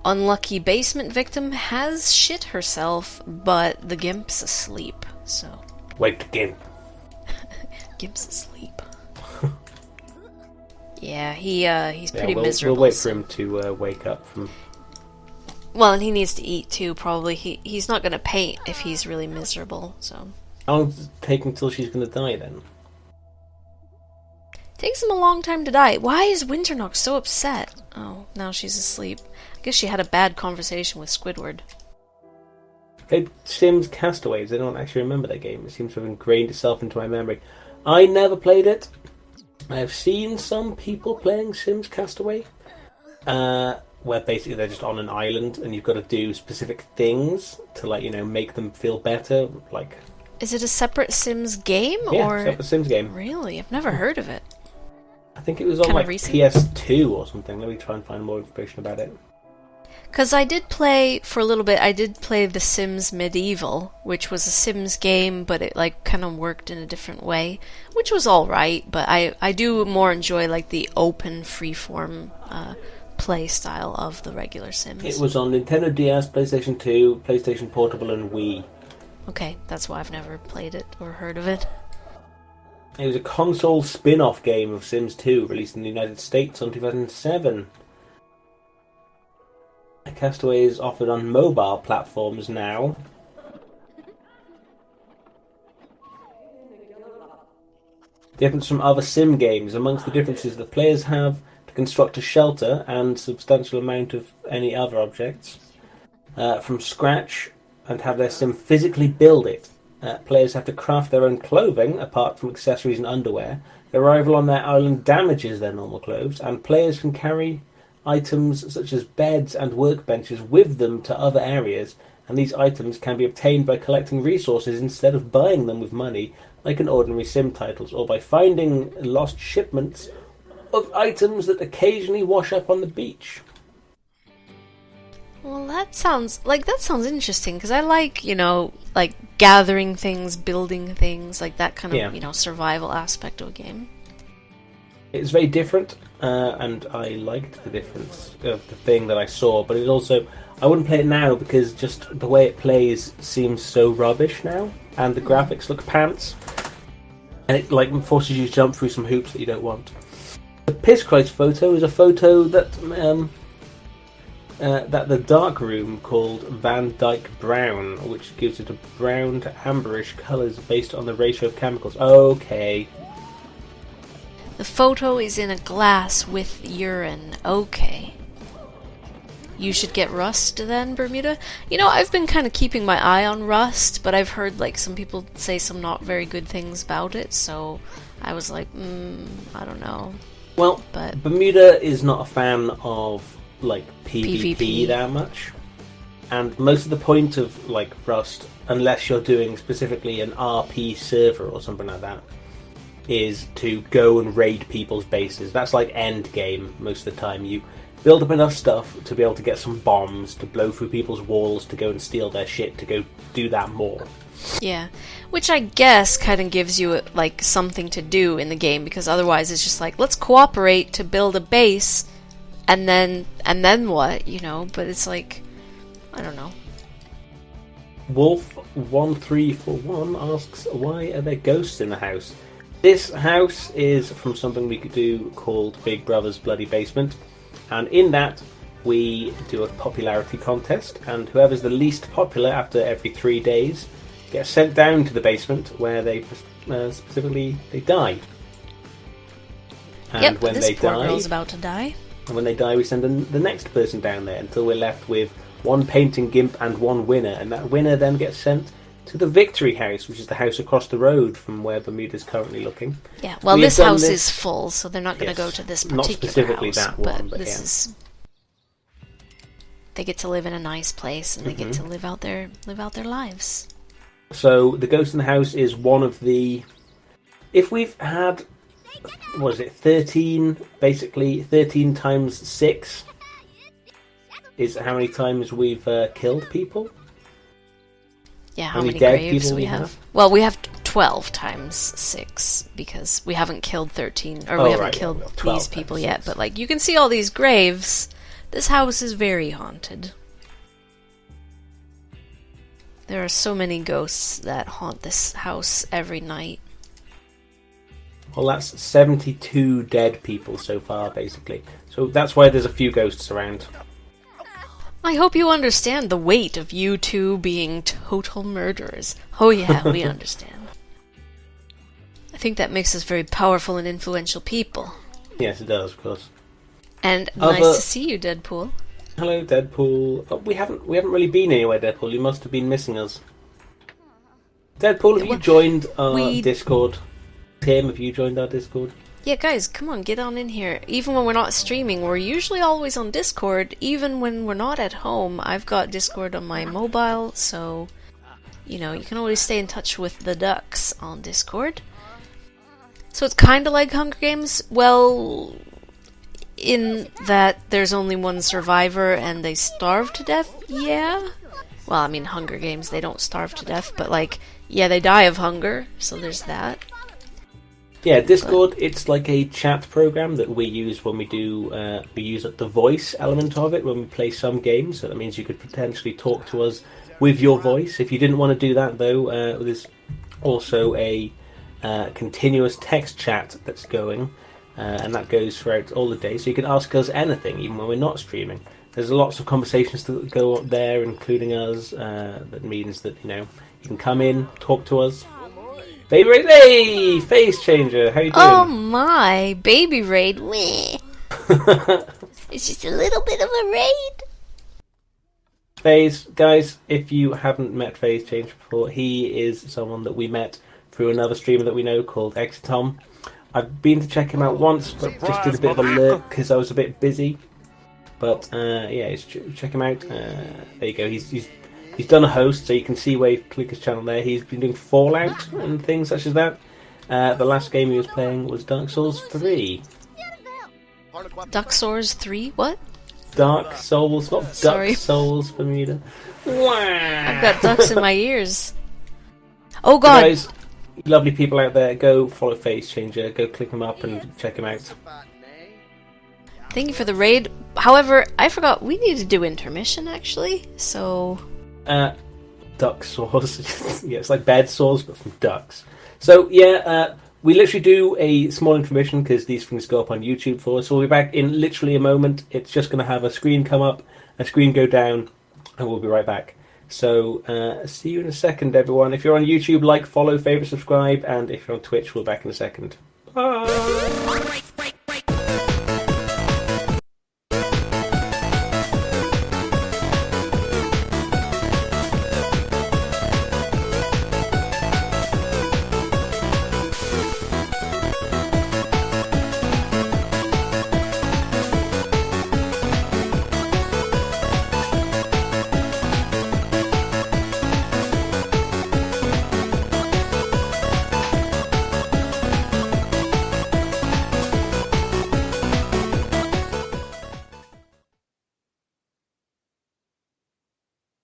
unlucky basement victim has shit herself, but the gimp's asleep, so... Wake the gimp. Gimp's asleep. Yeah, he's pretty miserable. We'll wait for him to wake up from... Well, and he needs to eat too, probably. He's not going to paint if he's really miserable, so... How long does it take until she's going to die, then? Takes him a long time to die. Why is Winternox so upset? Oh, now she's asleep. I guess she had a bad conversation with Squidward. Played Sims Castaways. I don't actually remember that game. It seems to have ingrained itself into my memory. I never played it. I've seen some people playing Sims Castaway, where basically they're just on an island and you've got to do specific things to, like, you know, make them feel better. Like, Is it a separate Sims game? yeah, or separate Sims game. Really? I've never heard of it. I think it was on Kinda like recent. PS2 or something. Let me try and find more information about it. Because I did play, for a little bit, I did play The Sims Medieval, which was a Sims game, but it like kind of worked in a different way, which was alright, but I do more enjoy like the open, freeform play style of the regular Sims. It was on Nintendo DS, PlayStation 2, PlayStation Portable, and Wii. Okay, that's why I've never played it or heard of it. It was a console spin-off game of Sims 2, released in the United States on 2007. Castaway is offered on mobile platforms now. Difference from other sim games. Amongst the differences, the players have to construct a shelter and substantial amount of any other objects from scratch and have their sim physically build it. Players have to craft their own clothing, apart from accessories and underwear. The arrival on their island damages their normal clothes, and players can carry items such as beds and workbenches with them to other areas, and these items can be obtained by collecting resources instead of buying them with money like in ordinary sim titles, or by finding lost shipments of items that occasionally wash up on the beach. Well, that sounds interesting, because I like, like gathering things, building things, like that kind of, survival aspect of a game. It's very different, and I liked the difference of the thing that I saw, but it also, I wouldn't play it now because just the way it plays seems so rubbish now, and the graphics look pants, and it like forces you to jump through some hoops that you don't want. The Piss Christ photo is a photo that that the dark room called Van Dyke Brown, which gives it a brown to amberish colours based on the ratio of chemicals. Okay. The photo is in a glass with urine. Okay. You should get Rust then, Bermuda? I've been kind of keeping my eye on Rust, but I've heard like some people say some not very good things about it, so I was like, I don't know. Well, but Bermuda is not a fan of like PvP that much, and most of the point of like Rust, unless you're doing specifically an RP server or something like that, is to go and raid people's bases. That's like end game most of the time. You build up enough stuff to be able to get some bombs, to blow through people's walls, to go and steal their shit, to go do that more. Yeah, which I guess kind of gives you like something to do in the game, because otherwise it's just like, let's cooperate to build a base, and then what, but it's like, I don't know. Wolf1341 asks, why are there ghosts in the house? This house is from something we could do called Big Brother's Bloody Basement, and in that we do a popularity contest, and whoever's the least popular after every 3 days gets sent down to the basement where they specifically they die. And when this they poor die, girl's about to die. And when they die, we send the next person down there until we're left with one painting gimp and one winner, and that winner then gets sent to the Victory House, which is the house across the road from where Bermuda's currently looking. Yeah, well, this house is full, so they're not going to go to this particular not specifically house, that one, but this is. They get to live in a nice place, and they get to live out their lives. So the ghost in the house is one of the. If we've had, what is it, 13? Basically, 13 times 6 is how many times we've killed people. Yeah, how many graves we have? Well, we have 12 times 6, because we haven't killed 13, or we haven't killed these people yet, but like, you can see all these graves. This house is very haunted. There are so many ghosts that haunt this house every night. Well, that's 72 dead people so far, basically. So that's why there's a few ghosts around. I hope you understand the weight of you two being total murderers. Oh yeah, we understand. I think that makes us very powerful and influential people. Yes, it does, of course. And nice to see you, Deadpool. Hello, Deadpool. Oh, we haven't really been anywhere, Deadpool. You must have been missing us. Deadpool, have you joined our Discord? Tim, have you joined our Discord? Yeah, guys, come on, get on in here. Even when we're not streaming, we're usually always on Discord. Even when we're not at home, I've got Discord on my mobile, so, you can always stay in touch with the ducks on Discord. So it's kind of like Hunger Games. Well, in that there's only one survivor and they starve to death? Yeah. Well, I mean, Hunger Games, they don't starve to death, but like, yeah, they die of hunger, so there's that. Yeah, Discord, it's like a chat program that we use when we use the voice element of it when we play some games, so that means you could potentially talk to us with your voice. If you didn't want to do that, though, there's also a continuous text chat that's going, and that goes throughout all the day, so you can ask us anything, even when we're not streaming. There's lots of conversations that go up there, including us, that means that, you can come in, talk to us. Baby Raid, hey! Face Changer, how you doing? Oh my, Baby Raid, weh. It's just a little bit of a raid. Phase, guys, if you haven't met Phase Changer before, he is someone that we met through another streamer that we know called Exitom. I've been to check him out once, but just did a bit of a lurk because I was a bit busy. But yeah, check him out. There you go. He's done a host, so you can see where you click his channel there. He's been doing Fallout and things such as that. The last game he was playing was Dark Souls 3. Dark Souls 3? What? Dark Souls, not Sorry. Duck Souls, Bermuda. I've got ducks in my ears. Oh god! So guys, lovely people out there, go follow Face Changer, go click him up and check him out. Thank you for the raid. However, I forgot we need to do intermission actually, so... Duck sores. Yeah, it's like bed sores, but from ducks. So, yeah, we literally do a small intermission because these things go up on YouTube for us. So we'll be back in literally a moment. It's just going to have a screen come up, a screen go down, and we'll be right back. So, see you in a second, everyone. If you're on YouTube, like, follow, favourite, subscribe, and if you're on Twitch, we'll be back in a second. Bye!